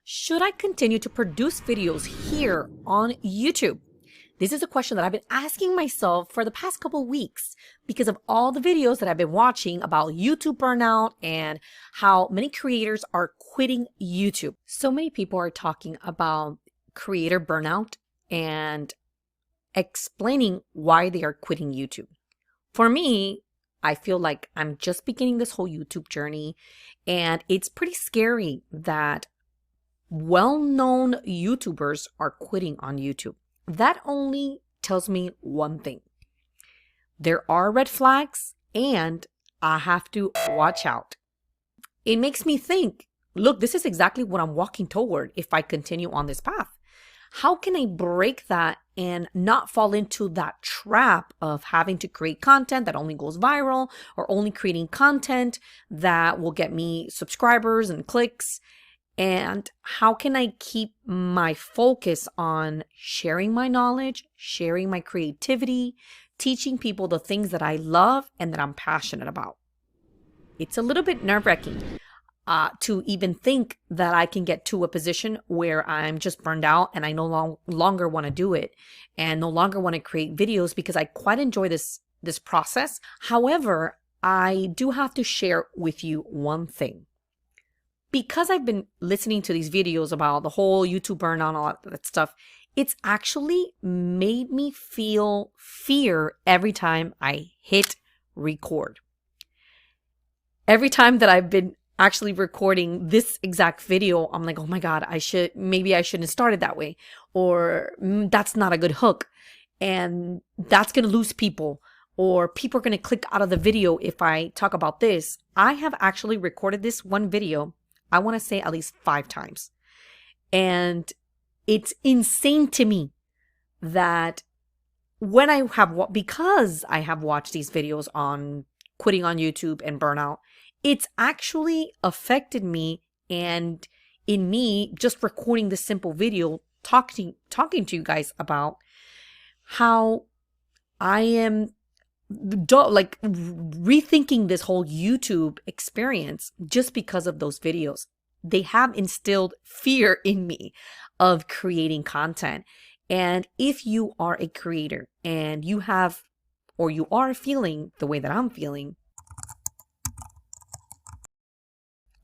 Should I continue to produce videos here on YouTube? This is a question that I've been asking myself for the past couple weeks because of all the videos that I've been watching about YouTube burnout and how many creators are quitting YouTube. So many people are talking about creator burnout and explaining why they are quitting YouTube. For me, I feel like I'm just beginning this whole YouTube journey, and it's pretty scary that well-known YouTubers are quitting on YouTube. That only tells me one thing. There are red flags and I have to watch out. It makes me think, look, this is exactly what I'm walking toward if I continue on this path. How can I break that and not fall into that trap of having to create content that only goes viral or only creating content that will get me subscribers and clicks? And how can I keep my focus on sharing my knowledge, sharing my creativity, teaching people the things that I love and that I'm passionate about? It's a little bit nerve-wracking to even think that I can get to a position where I'm just burned out and I no longer want to do it and no longer want to create videos because I quite enjoy this process. However, I do have to share with you one thing. Because I've been listening to these videos about the whole YouTube burnout and all that stuff, it's actually made me feel fear every time I hit record. Every time that I've been actually recording this exact video, I'm like, oh my God, maybe I shouldn't have started that way. Or that's not a good hook. And that's going to lose people. Or people are going to click out of the video if I talk about this. I have actually recorded this one video, I want to say at least 5 times. And it's insane to me that because I have watched these videos on quitting on YouTube and burnout, it's actually affected me, and in me just recording this simple video, talking to you guys about how I am like rethinking this whole YouTube experience just because of those videos. They have instilled fear in me of creating content. And if you are a creator and you are feeling the way that I'm feeling,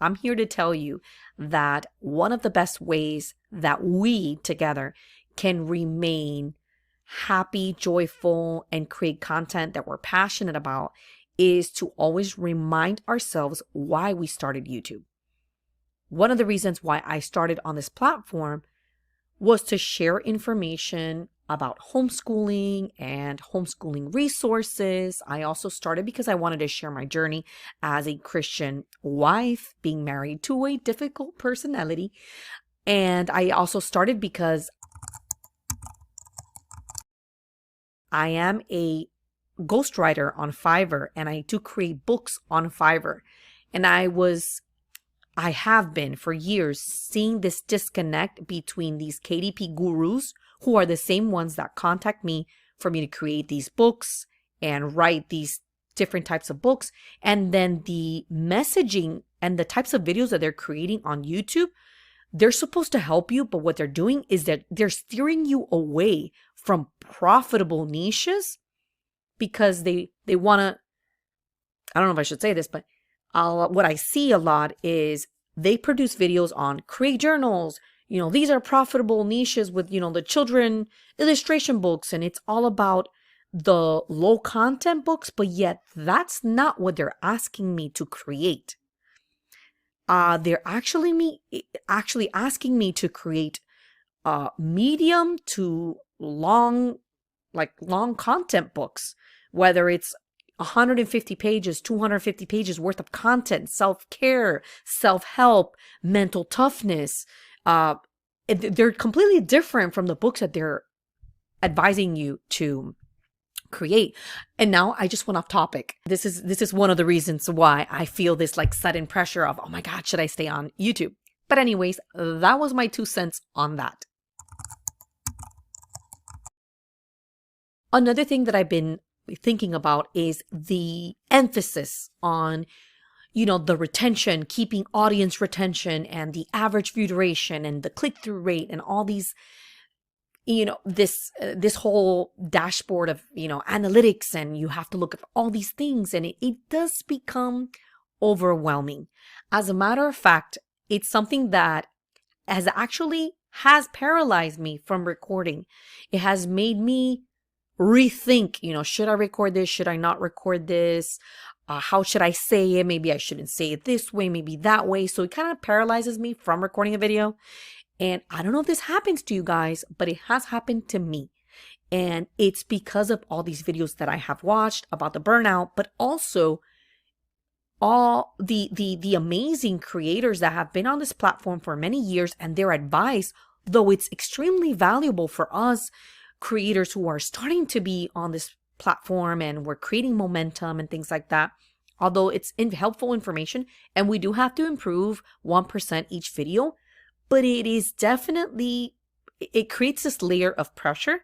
I'm here to tell you that one of the best ways that we together can remain happy, joyful, and create content that we're passionate about is to always remind ourselves why we started YouTube. One of the reasons why I started on this platform was to share information about homeschooling and homeschooling resources. I also started because I wanted to share my journey as a Christian wife, being married to a difficult personality. And I also started because I am a ghostwriter on Fiverr, and I do create books on Fiverr. And I have been for years seeing this disconnect between these KDP gurus, who are the same ones that contact me for me to create these books and write these different types of books, and then the messaging and the types of videos that they're creating on YouTube. They're supposed to help you, but what they're doing is that they're steering you away from profitable niches because they want to, I don't know if I should say this, but what I see a lot is they produce videos on create journals. These are profitable niches with, the children illustration books, and it's all about the low content books, but yet that's not what they're asking me to create. They're actually asking me to create medium to long content books, whether it's 150 pages, 250 pages worth of content, self-care, self-help, mental toughness. They're completely different from the books that they're advising you to create. And now I just went off topic. This is one of the reasons why I feel this like sudden pressure of, oh my God, should I stay on YouTube? But anyways, that was my 2 cents on that. Another thing that I've been thinking about is the emphasis on the retention, keeping audience retention and the average view duration and the click-through rate and all these, this whole dashboard of, analytics, and you have to look at all these things, and it does become overwhelming. As a matter of fact, it's something that has paralyzed me from recording. It has made me rethink, should I record this? Should I not record this? How should I say it? Maybe I shouldn't say it this way, maybe that way. So it kind of paralyzes me from recording a video. And I don't know if this happens to you guys, but it has happened to me. And it's because of all these videos that I have watched about the burnout, but also all the amazing creators that have been on this platform for many years, and their advice, though it's extremely valuable for us creators who are starting to be on this platform and we're creating momentum and things like that. Although it's helpful information and we do have to improve 1% each video, but it is definitely, it creates this layer of pressure,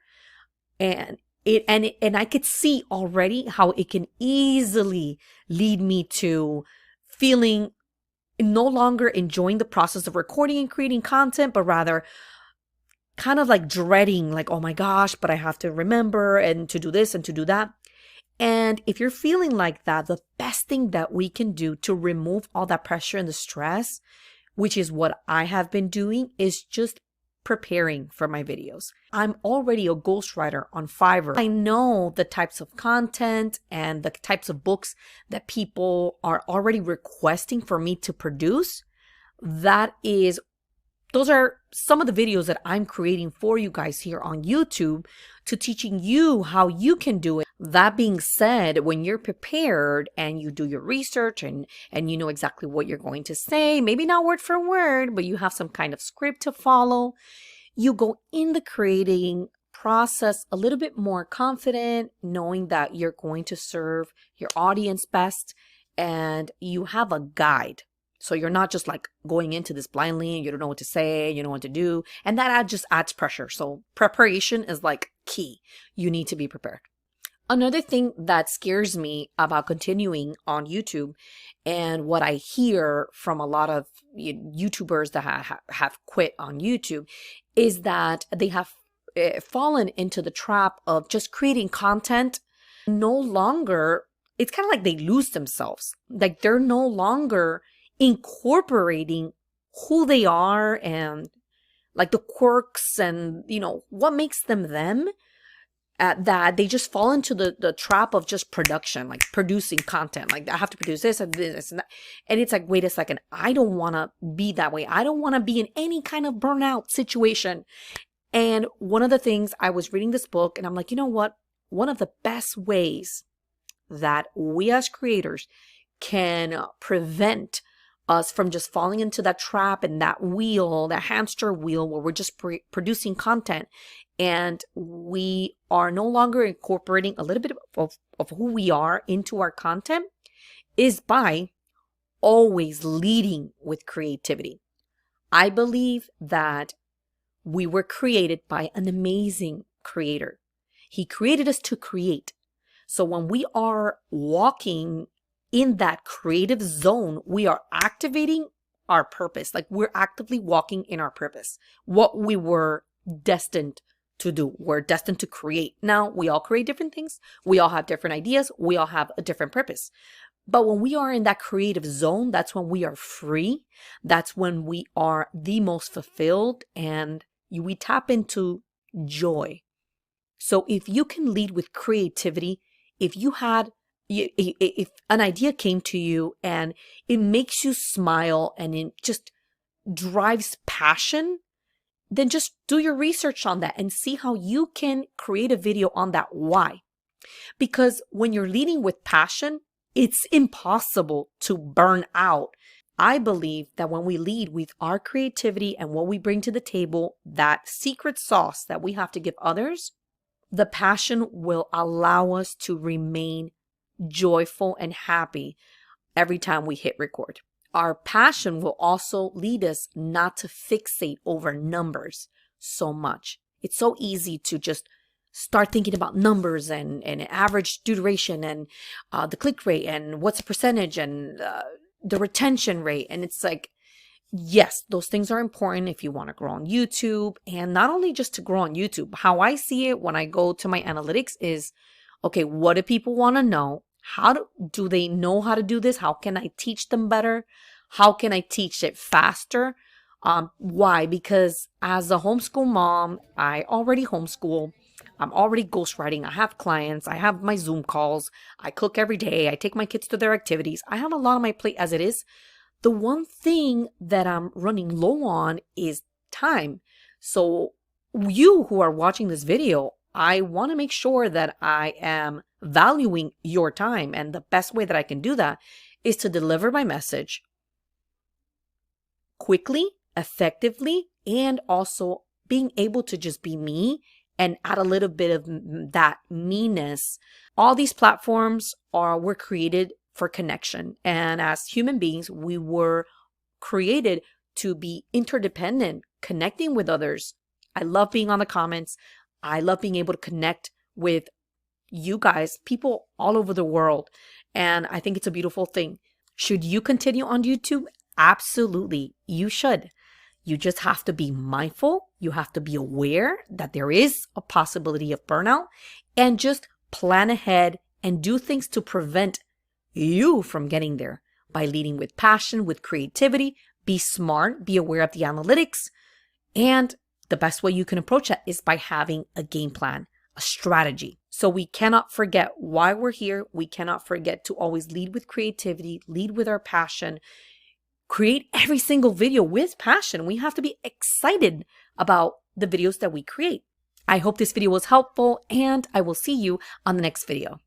and I could see already how it can easily lead me to feeling no longer enjoying the process of recording and creating content, but rather kind of like dreading, like, oh my gosh, but I have to remember and to do this and to do that. And if you're feeling like that, the best thing that we can do to remove all that pressure and the stress, which is what I have been doing, is just preparing for my videos. I'm already a ghostwriter on Fiverr. I know the types of content and the types of books that people are already requesting for me to produce. Those are some of the videos that I'm creating for you guys here on YouTube, to teaching you how you can do it. That being said, when you're prepared and you do your research and you know exactly what you're going to say, maybe not word for word, but you have some kind of script to follow, you go in the creating process a little bit more confident, knowing that you're going to serve your audience best, and you have a guide. So you're not just like going into this blindly and you don't know what to say, you don't know what to do. And that just adds pressure. So preparation is like key. You need to be prepared. Another thing that scares me about continuing on YouTube, and what I hear from a lot of YouTubers that have quit on YouTube, is that they have fallen into the trap of just creating content. No longer, it's kind of like they lose themselves. Like they're no longer incorporating who they are and like the quirks and what makes them them, that they just fall into the trap of just production, like producing content, like I have to produce this and this and that. And it's like, wait a second, I don't want to be that way. I don't want to be in any kind of burnout situation. And one of the things, I was reading this book and I'm like, you know what, one of the best ways that we as creators can prevent us from just falling into that trap and that wheel, that hamster wheel, where we're just producing content and we are no longer incorporating a little bit of who we are into our content, is by always leading with creativity. I believe that we were created by an amazing creator. He created us to create. So when we are walking in that creative zone, we are activating our purpose. Like we're actively walking in our purpose, what we were destined to do. We're destined to create. Now, we all create different things. We all have different ideas. We all have a different purpose. But when we are in that creative zone, that's when we are free. That's when we are the most fulfilled, and we tap into joy. So if you can lead with creativity, if an idea came to you and it makes you smile and it just drives passion, then just do your research on that and see how you can create a video on that. Why? Because when you're leading with passion, it's impossible to burn out. I believe that when we lead with our creativity and what we bring to the table, that secret sauce that we have to give others, the passion will allow us to remain joyful and happy every time we hit record. Our passion will also lead us not to fixate over numbers so much. It's so easy to just start thinking about numbers and average duration and the click rate and what's the percentage and the retention rate. And it's like, yes, those things are important if you want to grow on YouTube, and not only just to grow on YouTube. How I see it when I go to my analytics is, okay, what do people want to know? Do they know how to do this? How can I teach them better? How can I teach it faster? Why? Because as a homeschool mom, I already homeschool. I'm already ghostwriting. I have clients. I have my Zoom calls. I cook every day. I take my kids to their activities. I have a lot on my plate as it is. The one thing that I'm running low on is time. So you who are watching this video, I want to make sure that I am valuing your time. And the best way that I can do that is to deliver my message quickly, effectively, and also being able to just be me and add a little bit of that meanness. All these platforms were created for connection. And as human beings, we were created to be interdependent, connecting with others. I love being on the comments. I love being able to connect with you guys, people all over the world. And I think it's a beautiful thing. Should you continue on YouTube? Absolutely, you should. You just have to be mindful. You have to be aware that there is a possibility of burnout, and just plan ahead and do things to prevent you from getting there by leading with passion, with creativity. Be smart, be aware of the analytics. And the best way you can approach that is by having a game plan, a strategy. So we cannot forget why we're here. We cannot forget to always lead with creativity, lead with our passion. Create every single video with passion. We have to be excited about the videos that we create. I hope this video was helpful, and I will see you on the next video.